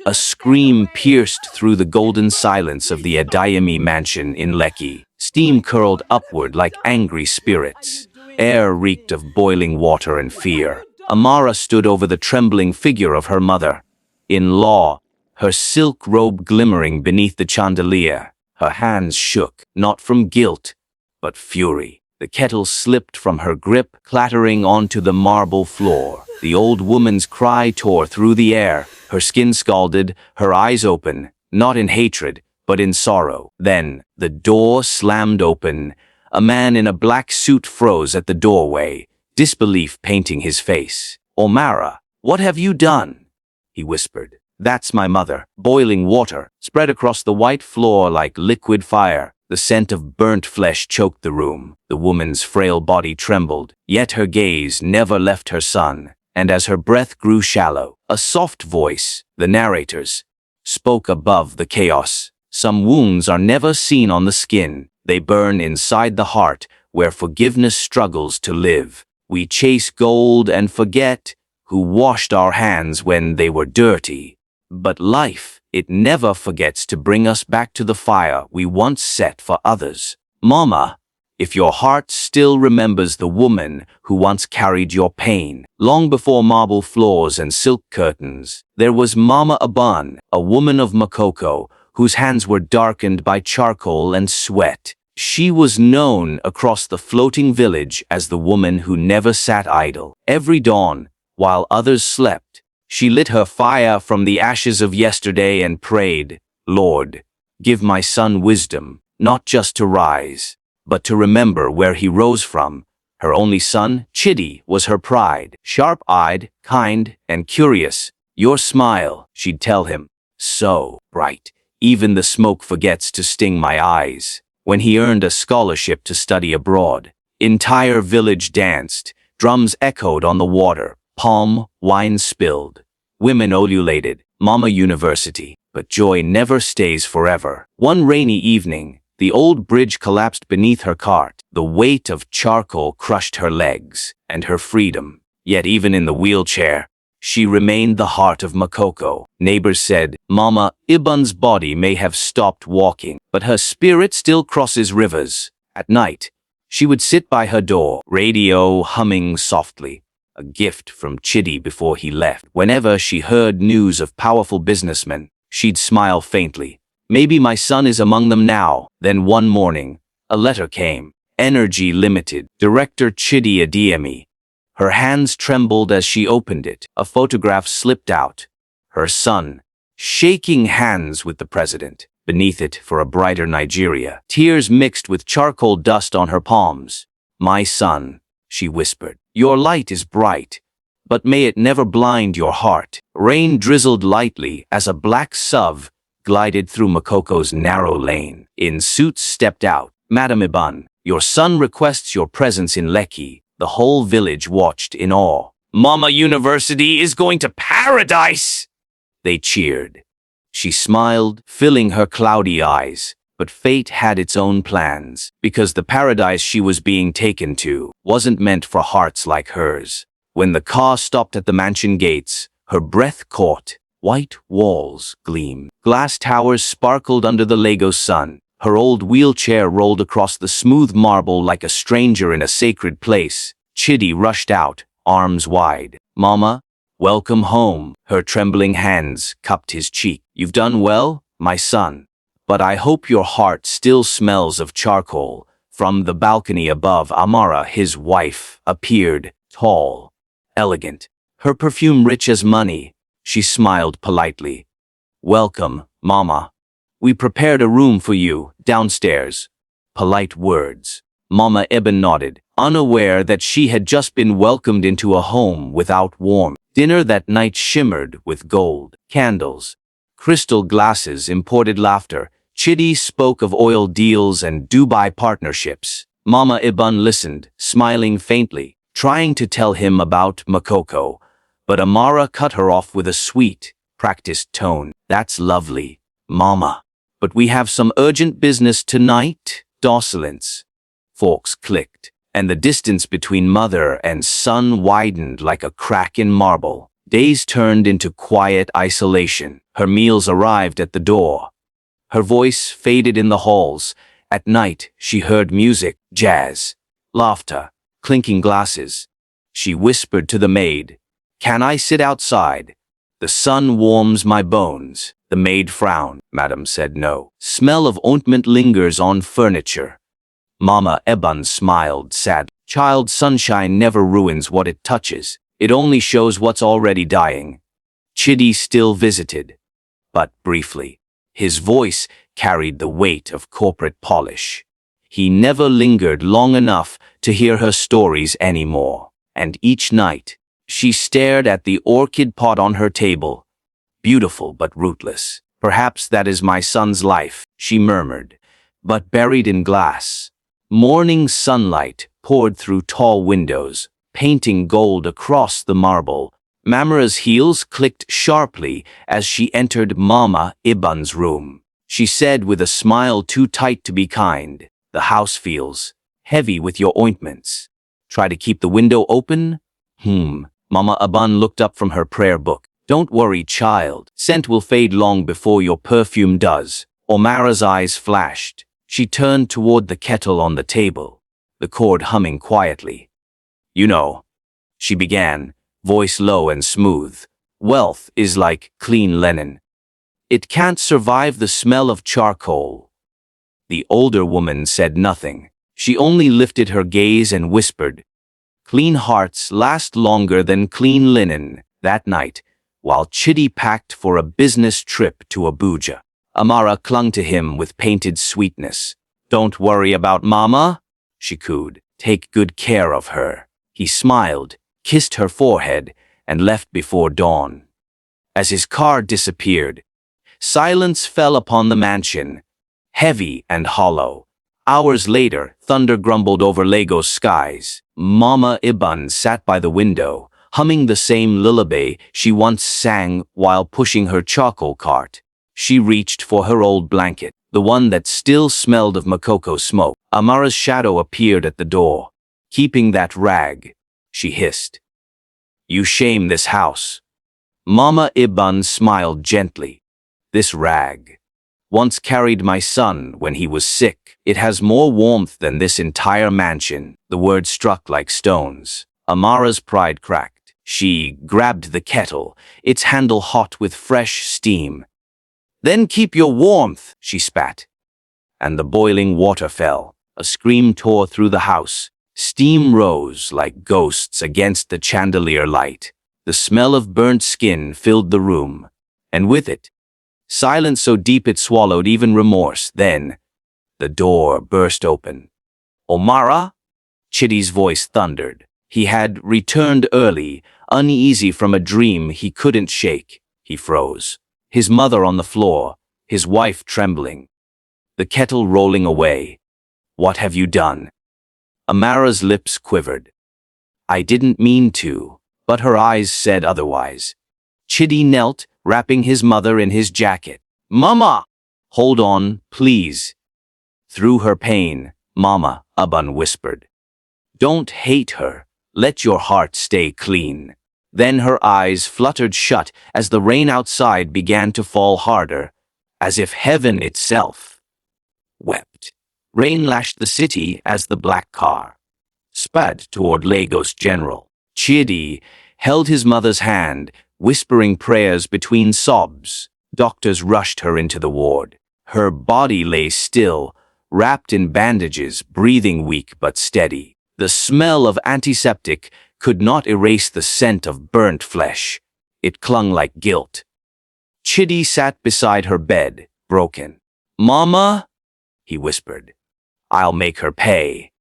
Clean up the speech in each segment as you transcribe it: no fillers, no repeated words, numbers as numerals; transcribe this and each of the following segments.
A scream pierced through the golden silence of the Adayami mansion in Lekki. Steam curled upward like angry spirits. Air reeked of boiling water and fear. Amara stood over the trembling figure of her mother. In law, her silk robe glimmering beneath the chandelier. Her hands shook, not from guilt, but fury. The kettle slipped from her grip, clattering onto the marble floor. The old woman's cry tore through the air, her skin scalded, her eyes open, not in hatred, but in sorrow. Then, the door slammed open. A man in a black suit froze at the doorway, disbelief painting his face. "Omara, what have you done?" he whispered. "That's my mother." Boiling water spread across the white floor like liquid fire. The scent of burnt flesh choked the room. The woman's frail body trembled, yet her gaze never left her son. And as her breath grew shallow, a soft voice, the narrator's, spoke above the chaos. "Some wounds are never seen on the skin. They burn inside the heart, where forgiveness struggles to live. We chase gold and forget who washed our hands when they were dirty. But life, it never forgets to bring us back to the fire we once set for others. Mama, if your heart still remembers the woman who once carried your pain, long before marble floors and silk curtains, there was Mama Aban, a woman of Makoko, whose hands were darkened by charcoal and sweat. She was known across the floating village as the woman who never sat idle. Every dawn, while others slept, she lit her fire from the ashes of yesterday and prayed, "Lord, give my son wisdom, not just to rise, but to remember where he rose from." Her only son, Chidi, was her pride. Sharp-eyed, kind, and curious. "Your smile," she'd tell him, "so bright. Even the smoke forgets to sting my eyes." When he earned a scholarship to study abroad, entire village danced, drums echoed on the water, palm wine spilled, women ululated, Mama University. But joy never stays forever. One rainy evening, the old bridge collapsed beneath her cart. The weight of charcoal crushed her legs and her freedom. Yet even in the wheelchair, she remained the heart of Makoko. Neighbors said, "Mama Iban's body may have stopped walking, but her spirit still crosses rivers." At night, she would sit by her door, radio humming softly, a gift from Chidi before he left. Whenever she heard news of powerful businessmen, she'd smile faintly. "Maybe my son is among them now." Then one morning, a letter came. Energy Limited, Director Chidi Adiemi. Her hands trembled as she opened it. A photograph slipped out. Her son, shaking hands with the president. Beneath it, for a brighter Nigeria. Tears mixed with charcoal dust on her palms. "My son," she whispered, "your light is bright, but may it never blind your heart." Rain drizzled lightly as a black SUV glided through Makoko's narrow lane. In suits stepped out. "Madam Iban, your son requests your presence in Lekki." The whole village watched in awe. "Mama University is going to paradise!" they cheered. She smiled, filling her cloudy eyes. But fate had its own plans, because the paradise she was being taken to wasn't meant for hearts like hers. When the car stopped at the mansion gates, her breath caught. White walls gleamed. Glass towers sparkled under the Lego sun. Her old wheelchair rolled across the smooth marble like a stranger in a sacred place. Chidi rushed out, arms wide. "Mama, welcome home." Her trembling hands cupped his cheek. "You've done well, my son. But I hope your heart still smells of charcoal." From the balcony above, Amara, his wife, appeared, tall, elegant, her perfume rich as money. She smiled politely. "Welcome, Mama. We prepared a room for you, downstairs." Polite words. Mama Eben nodded, unaware that she had just been welcomed into a home without warmth. Dinner that night shimmered with gold, candles, crystal glasses, imported laughter. Chidi spoke of oil deals and Dubai partnerships. Mama Iban listened, smiling faintly, trying to tell him about Makoko. But Amara cut her off with a sweet, practiced tone. "That's lovely, Mama. But we have some urgent business tonight." Docilence. Forks clicked, and the distance between mother and son widened like a crack in marble. Days turned into quiet isolation. Her meals arrived at the door. Her voice faded in the halls. At night, she heard music, jazz, laughter, clinking glasses. She whispered to the maid, "Can I sit outside? The sun warms my bones." The maid frowned. Madam said no. Smell of ointment lingers on furniture. Mama Eban smiled sadly. Child sunshine never ruins what it touches. It only shows what's already dying. Chidi still visited, but briefly. His voice carried the weight of corporate polish. He never lingered long enough to hear her stories anymore. And each night, she stared at the orchid pot on her table. Beautiful but rootless. "Perhaps that is my son's life," she murmured, but buried in glass. Morning sunlight poured through tall windows, painting gold across the marble. Mamara's heels clicked sharply as she entered Mama Iban's room. She said with a smile too tight to be kind, "The house feels heavy with your ointments. Try to keep the window open?" Mama Iban looked up from her prayer book. "Don't worry, child. Scent will fade long before your perfume does." Omara's eyes flashed. She turned toward the kettle on the table, the cord humming quietly. "You know," she began, voice low and smooth, "wealth is like clean linen. It can't survive the smell of charcoal." The older woman said nothing. She only lifted her gaze and whispered, "Clean hearts last longer than clean linen." That night, while Chidi packed for a business trip to Abuja, Amara clung to him with painted sweetness. "Don't worry about Mama," she cooed. "Take good care of her." He smiled, kissed her forehead, and left before dawn. As his car disappeared, silence fell upon the mansion, heavy and hollow. Hours later, thunder grumbled over Lagos skies. Mama Iban sat by the window, humming the same lullaby she once sang while pushing her charcoal cart. She reached for her old blanket, the one that still smelled of makoko smoke. Amara's shadow appeared at the door. "Keeping that rag," she hissed. "You shame this house." Mama Iban smiled gently. "This rag once carried my son when he was sick. It has more warmth than this entire mansion." The words struck like stones. Amara's pride cracked. She grabbed the kettle, its handle hot with fresh steam. "Then keep your warmth," she spat. And the boiling water fell. A scream tore through the house. Steam rose like ghosts against the chandelier light. The smell of burnt skin filled the room, and with it, silence so deep it swallowed even remorse. Then, the door burst open. "Omara?" Chidi's voice thundered. He had returned early, uneasy from a dream he couldn't shake. He froze. His mother on the floor, his wife trembling. The kettle rolling away. "What have you done?" Amara's lips quivered. "I didn't mean to," but her eyes said otherwise. Chidi knelt, wrapping his mother in his jacket. "Mama!" "Hold on, please." Through her pain, Mama Iban whispered, "Don't hate her. Let your heart stay clean." Then her eyes fluttered shut as the rain outside began to fall harder, as if heaven itself wept. Rain lashed the city as the black car sped toward Lagos General. Chidi held his mother's hand, whispering prayers between sobs. Doctors rushed her into the ward. Her body lay still, wrapped in bandages, breathing weak but steady. The smell of antiseptic could not erase the scent of burnt flesh. It clung like guilt. Chidi sat beside her bed, broken. "Mama," he whispered, "I'll make her pay."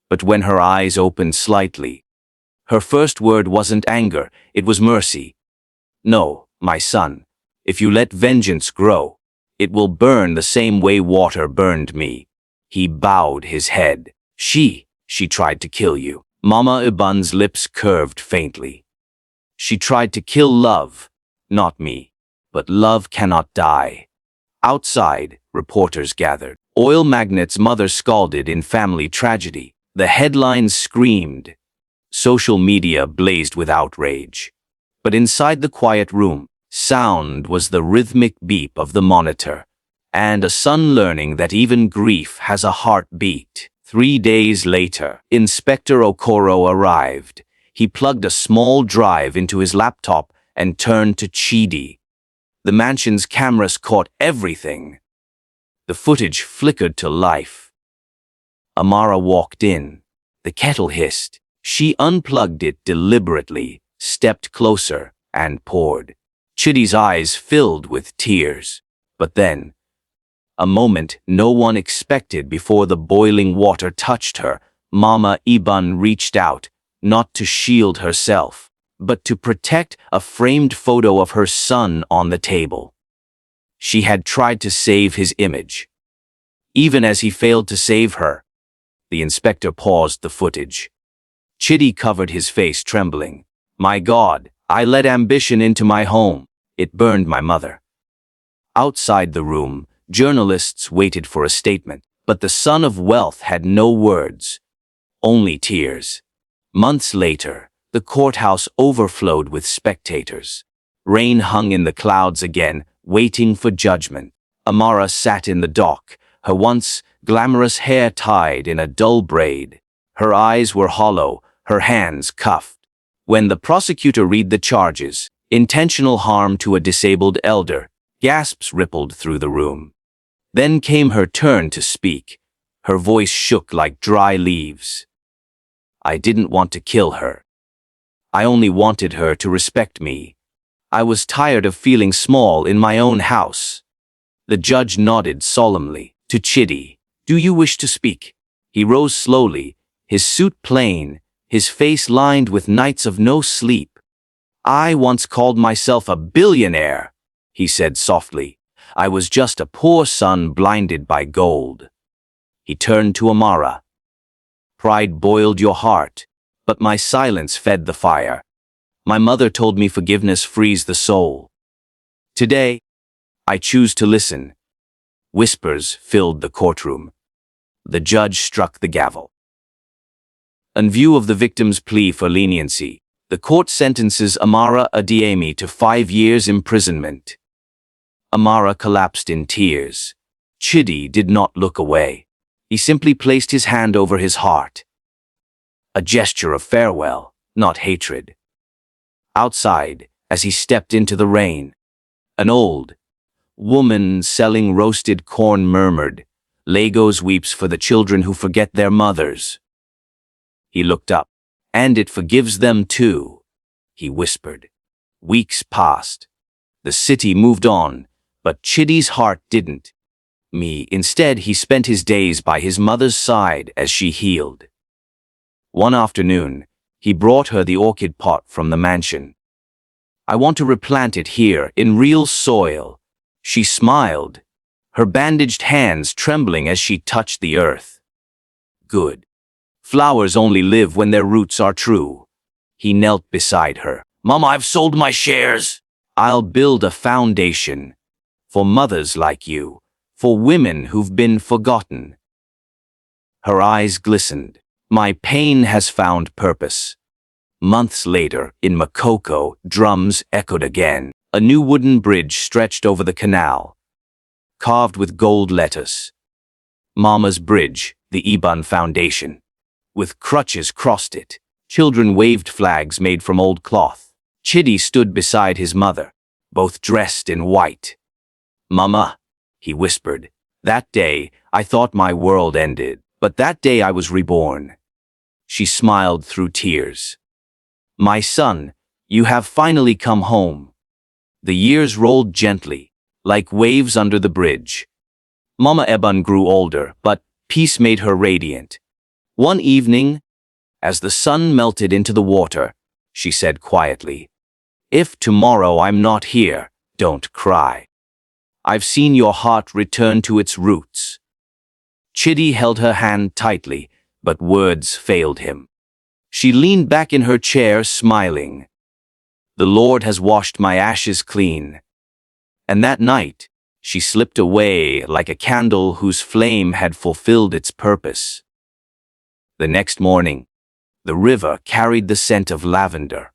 But when her eyes opened slightly, her first word wasn't anger, it was mercy. "No, my son, if you let vengeance grow, it will burn the same way water burned me." He bowed his head. She tried to kill you." Mama Iban's lips curved faintly. "She tried to kill love, not me. But love cannot die." Outside, reporters gathered. Oil magnate's mother scalded in family tragedy. The headlines screamed. Social media blazed with outrage. But inside the quiet room, sound was the rhythmic beep of the monitor, and a son learning that even grief has a heartbeat. 3 days later, Inspector Okoro arrived. He plugged a small drive into his laptop and turned to Chidi. The mansion's cameras caught everything. The footage flickered to life. Amara walked in. The kettle hissed. She unplugged it deliberately, stepped closer, and poured. Chidi's eyes filled with tears. But then, a moment no one expected before the boiling water touched her, Mama Iban reached out, not to shield herself, but to protect a framed photo of her son on the table. She had tried to save his image. Even as he failed to save her, the inspector paused the footage. Chidi covered his face, trembling. My God, I let ambition into my home. It burned my mother. Outside the room, journalists waited for a statement, but the son of wealth had no words, only tears. Months later, the courthouse overflowed with spectators. Rain hung in the clouds again, waiting for judgment. Amara sat in the dock, her once glamorous hair tied in a dull braid. Her eyes were hollow, her hands cuffed. When the prosecutor read the charges, intentional harm to a disabled elder, gasps rippled through the room. Then came her turn to speak. Her voice shook like dry leaves. I didn't want to kill her. I only wanted her to respect me. I was tired of feeling small in my own house. The judge nodded solemnly. To Chidi, do you wish to speak? He rose slowly, his suit plain, his face lined with nights of no sleep. I once called myself a billionaire, he said softly. I was just a poor son blinded by gold. He turned to Amara. Pride boiled your heart, but my silence fed the fire. My mother told me forgiveness frees the soul. Today, I choose to listen. Whispers filled the courtroom. The judge struck the gavel. In view of the victim's plea for leniency, the court sentences Amara Adiemi to 5 years imprisonment. Amara collapsed in tears. Chidi did not look away. He simply placed his hand over his heart. A gesture of farewell, not hatred. Outside, as he stepped into the rain, an old woman selling roasted corn murmured, Lagos weeps for the children who forget their mothers. He looked up. And it forgives them too, he whispered. Weeks passed. The city moved on, but Chidi's heart didn't. Instead, he spent his days by his mother's side as she healed. One afternoon, he brought her the orchid pot from the mansion. I want to replant it here in real soil. She smiled, her bandaged hands trembling as she touched the earth. Good. Flowers only live when their roots are true. He knelt beside her. Mama, I've sold my shares. I'll build a foundation for mothers like you, for women who've been forgotten. Her eyes glistened. My pain has found purpose. Months later, in Makoko, drums echoed again. A new wooden bridge stretched over the canal, carved with gold letters. Mama's Bridge, the Iban Foundation. With crutches crossed it, children waved flags made from old cloth. Chidi stood beside his mother, both dressed in white. Mama, he whispered, that day I thought my world ended, but that day I was reborn. She smiled through tears. My son, you have finally come home. The years rolled gently, like waves under the bridge. Mama Eban grew older, but peace made her radiant. One evening, as the sun melted into the water, she said quietly, if tomorrow I'm not here, don't cry. I've seen your heart return to its roots. Chidi held her hand tightly, but words failed him. She leaned back in her chair, smiling. The Lord has washed my ashes clean. And that night, she slipped away like a candle whose flame had fulfilled its purpose. The next morning, the river carried the scent of lavender.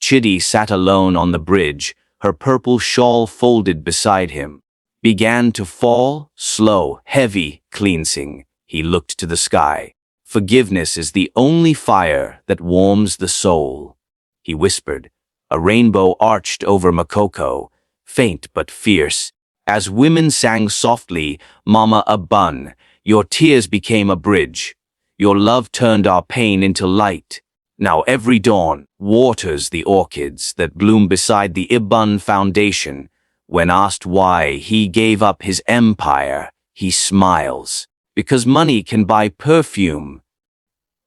Chitty sat alone on the bridge, her purple shawl folded beside him. Began to fall, slow, heavy, cleansing. He looked to the sky. Forgiveness is the only fire that warms the soul. He whispered. A rainbow arched over Makoko, faint but fierce. As women sang softly, Mama a bun, your tears became a bridge. Your love turned our pain into light. Now every dawn waters the orchids that bloom beside the Ibun foundation. When asked why he gave up his empire, he smiles. Because money can buy perfume.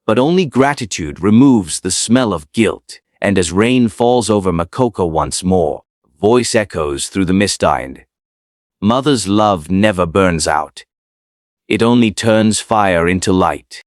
But only gratitude removes the smell of guilt. And as rain falls over Makoko once more, voice echoes through the mist-eyed. Mother's love never burns out. It only turns fire into light.